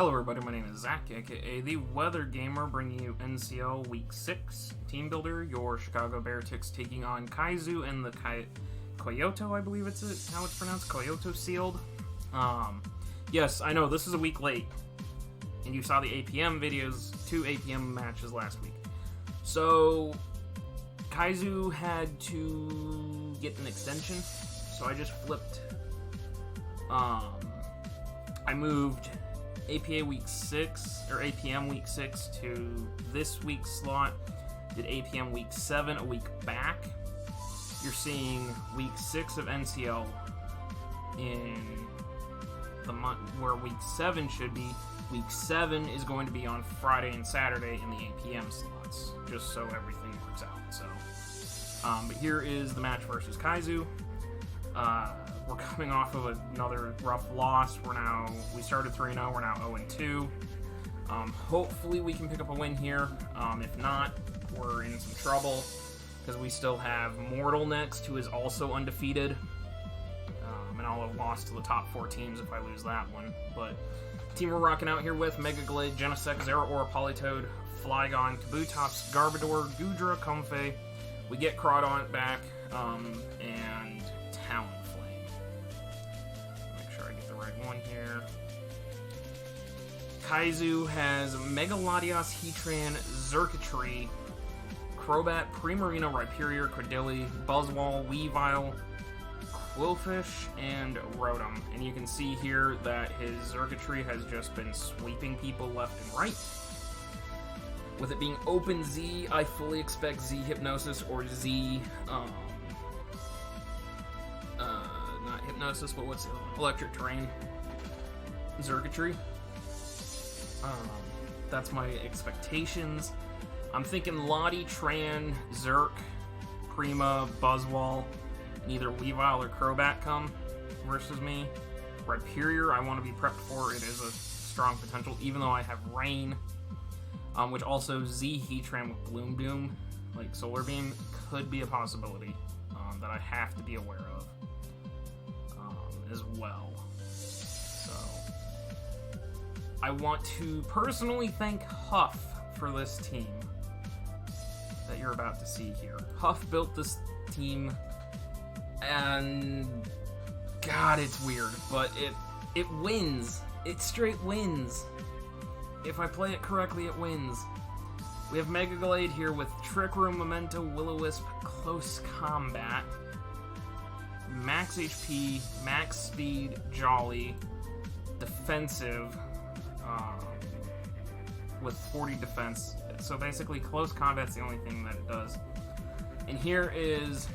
Hello everybody, my name is Zach, aka The Weather Gamer, bringing you NCL Week 6 Team Builder, your Chicago Beartics taking on Kaizu and the Kyoto, I believe how it's pronounced, Kyoto sealed. Yes, I know, this is a week late, and you saw the APM videos, 2 APM matches last week. So, Kaizu had to get an extension, so I just flipped, I moved APM Week 6 to this week's slot, did APM Week 7 a week back. You're seeing Week 6 of NCL in the month where Week 7 should be. Week 7 is going to be on Friday and Saturday in the APM slots, just so everything works out. So, but here is the match versus Kaizu. We're coming off of another rough loss. We started 3-0, we're now 0-2. Hopefully we can pick up a win here. If not, we're in some trouble, because we still have Mortal next, who is also undefeated. And I'll have lost to the top 4 teams if I lose that one. But the team we're rocking out here with: Mega Glade, Genesect, Zeraora, Politoed, Flygon, Kabutops, Garbodor, Goodra, Comfey. We get Crawdaunt back, and Talonflame. Make sure I get the right one here. Kaizu has Mega Latios, Heatran, Xurkitree, Crobat, Primarina, Rhyperior, Credilli, Buzzwole, Weavile, Quillfish, and Rotom. And you can see here that his Xurkitree has just been sweeping people left and right. With it being Open Z, I fully expect Z Hypnosis or Z, not Hypnosis, but what's the other one? Electric Terrain. Xurkitree. That's my expectations. I'm thinking Lottie, Tran, Zerk, Prima, Buzzwole, and either Weavile or Crobat come versus me. Rhyperior, I want to be prepped for. It is a strong potential, even though I have Rain. Which also Z Heatran with Bloom Doom, like Solar Beam, could be a possibility that I have to be aware of as well. So, I want to personally thank Huff for this team that you're about to see here. Huff built this team, and God, it's weird, but it wins. It straight wins. If I play it correctly, it wins. We have Mega Glade here with Trick Room, Memento, Will-O-Wisp, Close Combat, Max HP, Max Speed, Jolly, Defensive, with 40 defense. So basically, Close Combat's the only thing that it does. And here is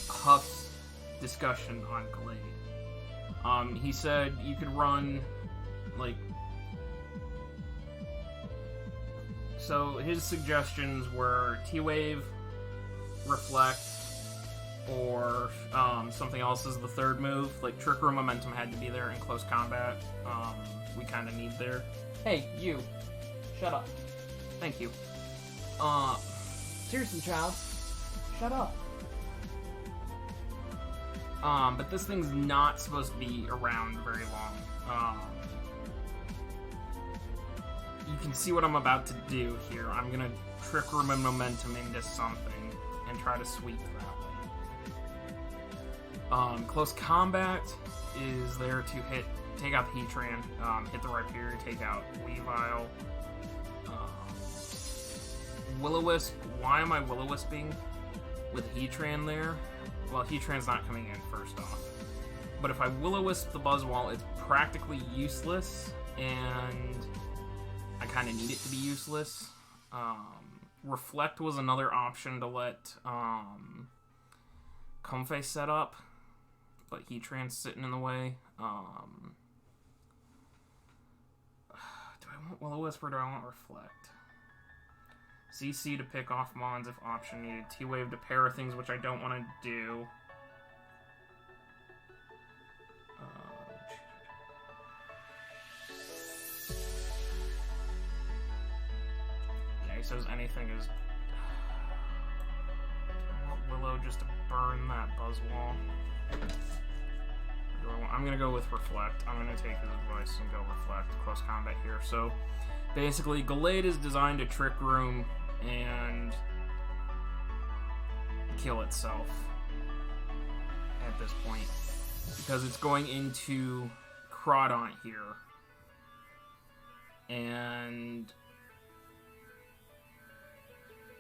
Huff's discussion on Glade. He said you could run, like... So his suggestions were T-Wave, Reflect, or something else as the third move. Like Trick Room, Momentum had to be there in Close Combat. We kind of need there. Hey, you. Shut up. Thank you. Seriously, child. Shut up. But this thing's not supposed to be around very long. You can see what I'm about to do here. I'm gonna Trick Room and Momentum into something and try to sweep that way. Close Combat is there to take out the Heatran, hit the Rhyperior, take out Weavile. Will-O-Wisp, why am I Will-O-Wisping with Heatran there? Well, Heatran's not coming in first off. But if I Will-O-Wisp the Buzzwole, it's practically useless, and I kind of need it to be useless. Reflect was another option to let Comfey set up, but Heatran's sitting in the way. Do I want Will-O-Wisp or do I want Reflect? CC to pick off Mons if option needed. T-Wave to pair things, which I don't want to do. He says anything is... I want Willow just to burn that Buzzwole. Or do I I'm gonna go with Reflect. I'm gonna take his advice and go Reflect. Close combat here. So basically, Gallade is designed to Trick Room and kill itself at this point because it's going into Crawdaunt here, and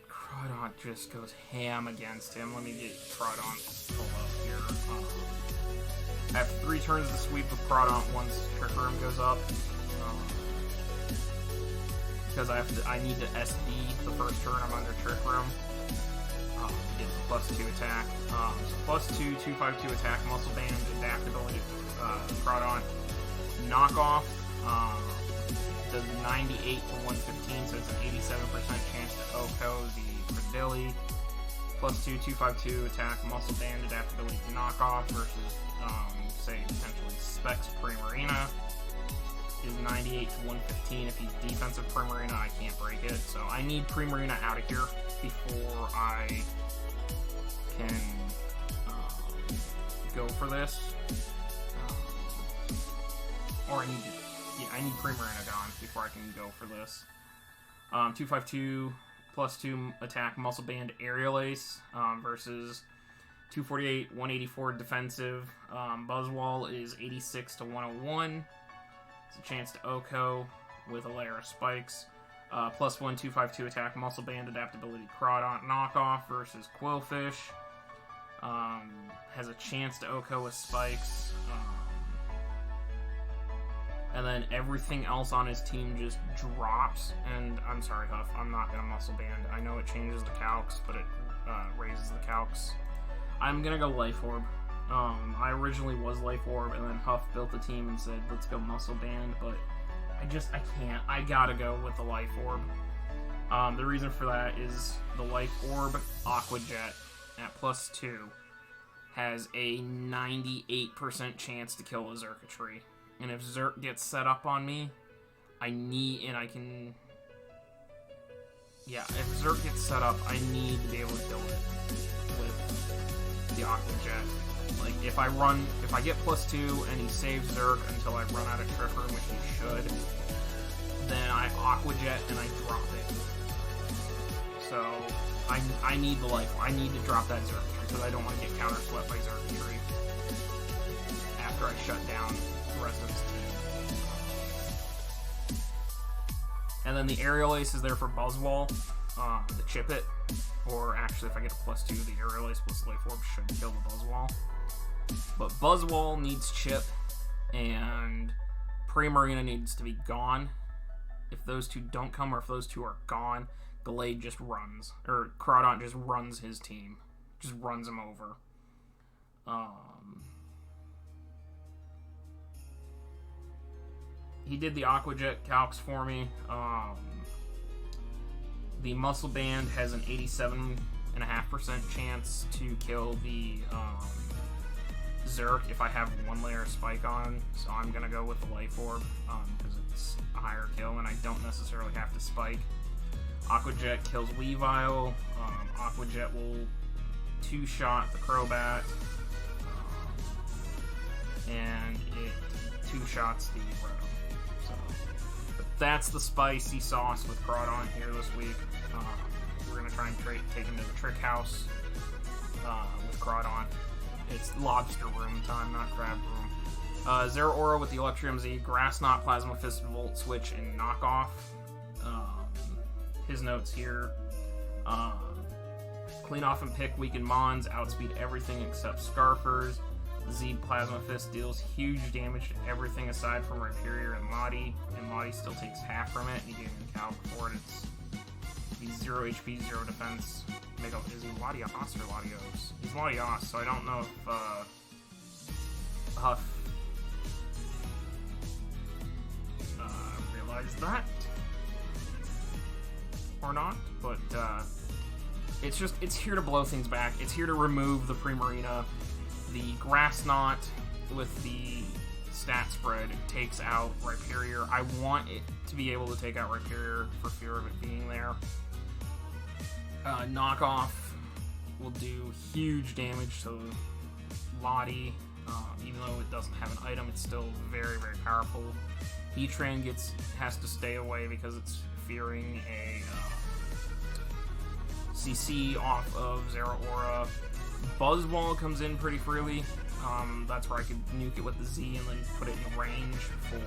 Crawdaunt just goes ham against him. Let me get Crawdaunt pulled up here. I have 3 turns to sweep with Crawdaunt once Trick Room goes up. Because I need to SD the first turn I'm under Trick Room. Get the +2 attack. So +2, 2/5/2 attack, Muscle Band, adaptability, Crawdaunt. Knockoff does 98 to 115, so it's an 87% chance to OHKO the Predilli. +2, 2/5/2 attack, Muscle Band, adaptability to Knockoff versus, say, potentially Specs Primarina. Is 98 to 115. If he's defensive Primarina, I can't break it. So I need Primarina out of here before I can go for this. Or I need Primarina gone before I can go for this. 2/5/2 +2 attack, Muscle Band, Aerial Ace versus 248, 184 defensive. Buzzwall is 86 to 101. It's a chance to OHKO with a layer of spikes. +1, 2/5/2 attack, Muscle Band, adaptability, Crawdaunt, knockoff versus Quillfish. Has a chance to OHKO with spikes. And then everything else on his team just drops. And I'm sorry, Huff, I'm not going to Muscle Band. I know it changes the calcs, but it raises the calcs. I'm going to go Life Orb. I originally was Life Orb, and then Huff built a team and said, let's go Muscle Band, but I can't. I gotta go with the Life Orb. The reason for that is the Life Orb Aqua Jet at +2 has a 98% chance to kill a Xurkitree. And if Zerk gets set up on me, if Zerk gets set up, I need to be able to kill it with the Aqua Jet. Like, if I get +2 and he saves Zerk until I run out of Trick Room, which he should, then I Aqua Jet and I drop it. So, I need the life. I need to drop that Xurkitree because I don't want to get counter swept by Xurkitree after I shut down the rest of his team. And then the Aerial Ace is there for Buzzwall to chip it. Or actually, if I get a +2, the Aerial Ace plus Life Orb should kill the Buzzwall. But Buzzwall needs chip, and Primarina needs to be gone. If those two don't come, or if those two are gone, Gallade just runs. Or Crawdaunt just runs his team. Just runs him over. He did the Aqua Jet calcs for me. The Muscle Band has an 87.5% chance to kill the Zerk if I have 1 layer of spike on, so I'm going to go with the Life Orb because it's a higher kill and I don't necessarily have to spike. Aqua Jet kills Weavile. Aqua Jet will 2-shot the Crobat, and it 2-shots the Rotom. So, but that's the spicy sauce with Crawdaunt here this week. We're going to try and take him to the Trick House with Crawdaunt. It's Lobster Room time, not Crab Room. Zeraora with the Electrium Z, Grass Knot, Plasma Fist, Volt Switch, and Knockoff. His notes here. Clean off and pick, weaken Mons, outspeed everything except Scarfers. Z Plasma Fist deals huge damage to everything aside from Rhyperior and Lottie, and Lottie still takes half from it. He gave me Calc for it. He's 0 HP, 0 defense. Is he Latios or Latios? He's Latios, so I don't know if Huff realized that or not, but it's here to blow things back. It's here to remove the Primarina. The Grass Knot with the stat spread takes out Rhyperior. I want it to be able to take out Rhyperior for fear of it being there. Knockoff will do huge damage to Lottie. Even though it doesn't have an item, it's still very, very powerful. Heatran has to stay away because it's fearing a CC off of Zeraora. Buzzwall comes in pretty freely. That's where I could nuke it with the Z and then put it in range for...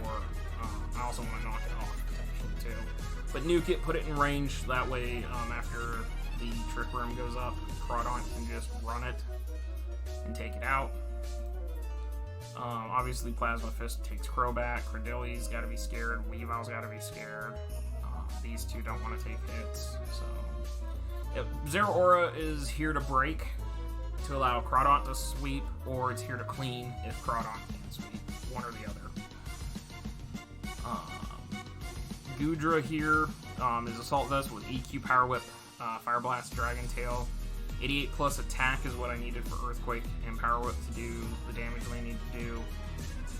I also want to knock it off, potentially, too. But nuke it, put it in range, that way, after the Trick Room goes up, Crawdon can just run it and take it out. Obviously, Plasma Fist takes Crobat, Credilli's gotta be scared, Weavile's gotta be scared. These two don't want to take hits, so... Yep, Zeraora is here to break, to allow Crawdon to sweep, or it's here to clean if Crawdon can't sweep, one or the other. Goodra here is Assault Vest with EQ, Power Whip, Fire Blast, Dragon Tail. 88 plus attack is what I needed for Earthquake and Power Whip to do the damage they need to do.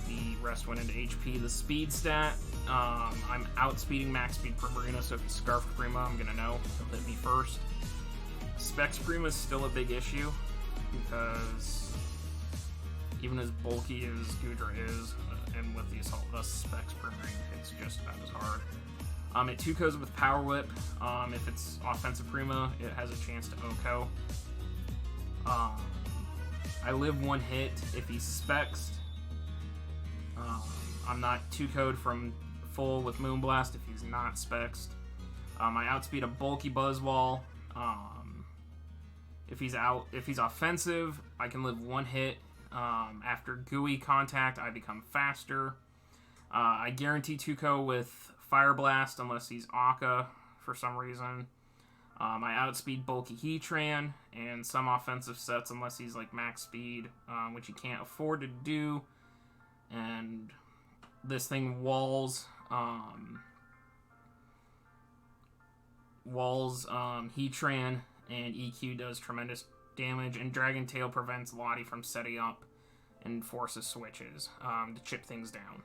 The rest went into HP. The speed stat, I'm outspeeding max speed Primarina, so if you Scarf Prima, I'm going to know he'll hit me first. Specs Prima is still a big issue, because even as bulky as Goodra is, and with the Assault Vest, Specs Primarina hits just about as hard. It 2-Kos with Power Whip. If it's Offensive Prima, it has a chance to OHKO. I live one hit if he's Spexed. I'm not 2-Ko'd from full with Moonblast if he's not Spexed. I outspeed a bulky Buzzwall. If he's offensive, I can live one hit. After Gooey Contact, I become faster. I guarantee 2-Ko with Fire Blast unless he's Akka for some reason. I outspeed bulky Heatran and some offensive sets unless he's like max speed, which he can't afford to do. And this thing walls Heatran, and EQ does tremendous damage, and Dragon Tail prevents Lottie from setting up and forces switches to chip things down.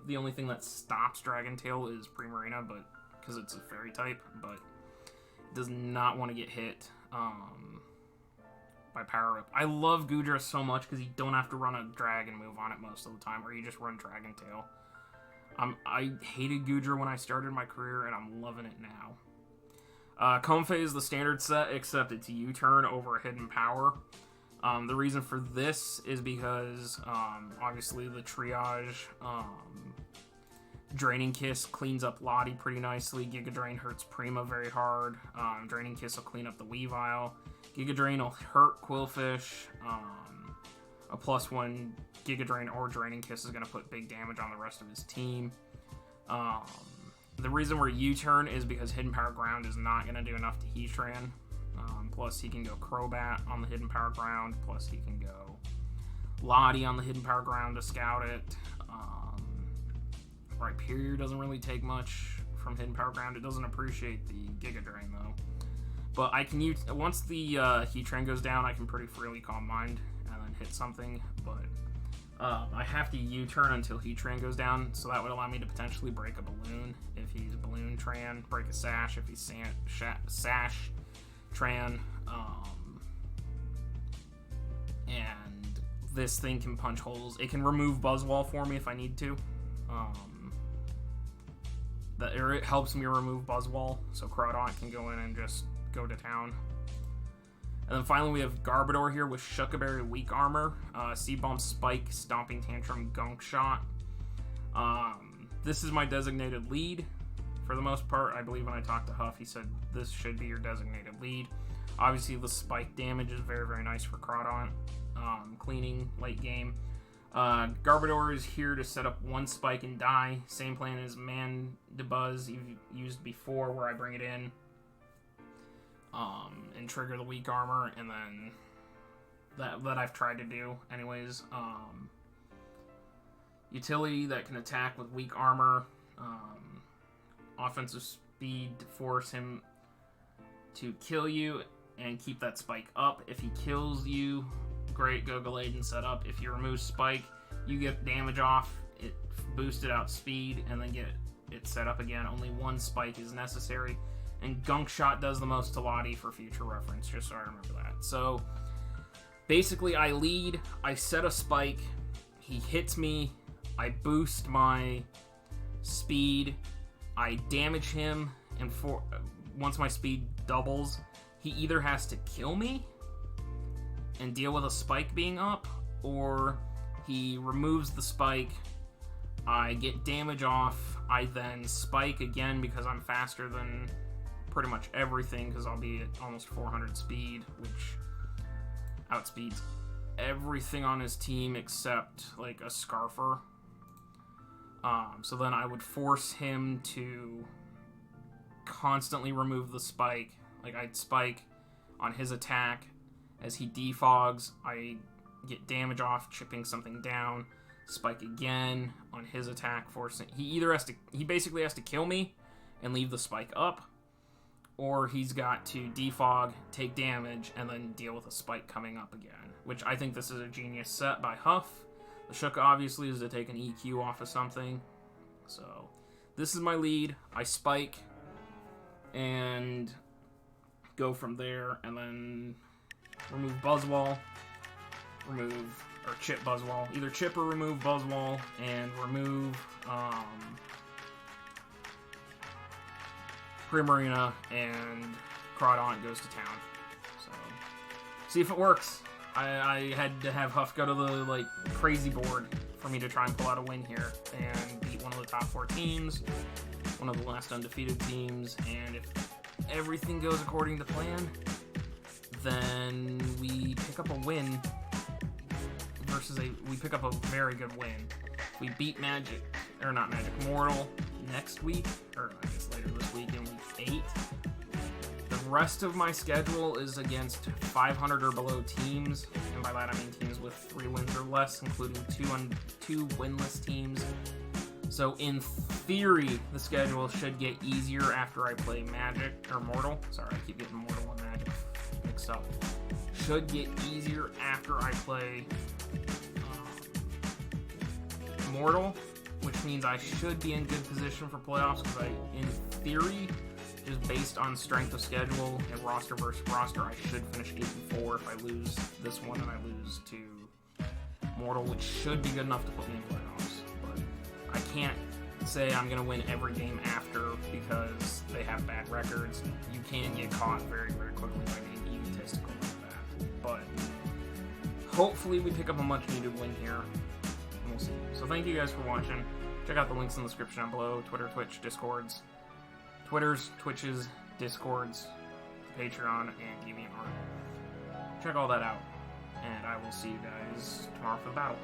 The only thing that stops Dragon Tail is Primarina, but because it's a fairy type, but it does not want to get hit by Power Whip. I love Goodra so much because you don't have to run a Dragon move on it most of the time, or you just run Dragon Tail. I hated Goodra when I started my career, and I'm loving it now. Comfey is the standard set, except it's U-turn over Hidden Power. The reason for this is because, obviously, the Triage, Draining Kiss cleans up Lottie pretty nicely. Giga Drain hurts Prima very hard. Draining Kiss will clean up the Weavile. Giga Drain will hurt Quillfish. A +1 Giga Drain or Draining Kiss is going to put big damage on the rest of his team. The reason we're U-turn is because Hidden Power Ground is not going to do enough to Heatran. Plus, he can go Crobat on the Hidden Power Ground. Plus, he can go Lottie on the Hidden Power Ground to scout it. Rhyperior doesn't really take much from Hidden Power Ground. It doesn't appreciate the Giga Drain, though. But I can use... Once the Heatran goes down, I can pretty freely Calm Mind and then hit something. But I have to U-turn until Heatran goes down, so that would allow me to potentially break a Balloon if he's Balloon Tran. Break a Sash if he's Sash Tran, and this thing can punch holes. It can remove Buzzwall for me if I need to. It helps me remove Buzzwall, so Crawdon can go in and just go to town. And then finally we have Garbodor here with Shuckaberry Weak Armor, Seed Bomb, Spike, Stomping Tantrum, Gunk Shot. This is my designated lead. For the most part, I believe when I talked to Huff, he said this should be your designated lead. Obviously, the spike damage is very, very nice for Crawdon. Cleaning late game. Garbodor is here to set up one spike and die. Same plan as Mandibuzz you've used before, where I bring it in and trigger the weak armor, and then that I've tried to do anyways. Utility that can attack with weak armor. Offensive speed to force him to kill you and keep that spike up. If he kills you, great, go Gallade set up. If you remove spike, you get damage off, it boosted out speed, and then get it set up again. Only one spike is necessary, and Gunk Shot does the most to Lottie for future reference, just so I remember that. So Basically, I lead, I set a spike, he hits me, I boost my speed, I damage him, and once my speed doubles, he either has to kill me and deal with a spike being up, or he removes the spike, I get damage off, I then spike again because I'm faster than pretty much everything, because I'll be at almost 400 speed, which outspeeds everything on his team except like a Scarfer. So then I would force him to constantly remove the spike. Like, I'd spike on his attack. As he defogs, I get damage off, chipping something down. Spike again on his attack, forcing... He basically has to kill me and leave the spike up, or he's got to defog, take damage, and then deal with a spike coming up again. Which I think this is a genius set by Huff. The Shook obviously is to take an EQ off of something. So, this is my lead. I spike and go from there, and then remove Buzzwall, or chip Buzzwall. Either chip or remove Buzzwall, and remove Primarina, and Crawdaunt goes to town. So, see if it works. I had to have Huff go to the, like, crazy board for me to try and pull out a win here, and beat one of the top 4 teams, one of the last undefeated teams, and if everything goes according to plan, then we pick up a win we pick up a very good win. We beat Mortal next week, or I guess later this week in week 8. The rest of my schedule is against 500 or below teams, and by that I mean teams with 3 wins or less, including 2 winless teams. So in theory, the schedule should get easier after I play Mortal. Sorry, I keep getting Mortal and Magic mixed up. Should get easier after I play Mortal, which means I should be in good position for playoffs, because in theory, just based on strength of schedule and roster versus roster, I should finish 8-4 if I lose this one and I lose to Mortal, which should be good enough to put me in playoffs. But I can't say I'm going to win every game after, because they have bad records. You can get caught very, very quickly by being egotistical like that. But hopefully we pick up a much-needed win here. We'll see. So thank you guys for watching. Check out the links in the description down below. Twitter, Twitch, Discords. Twitters, Twitches, Discords, Patreon, and DeviantArt. Check all that out. And I will see you guys tomorrow for the battle.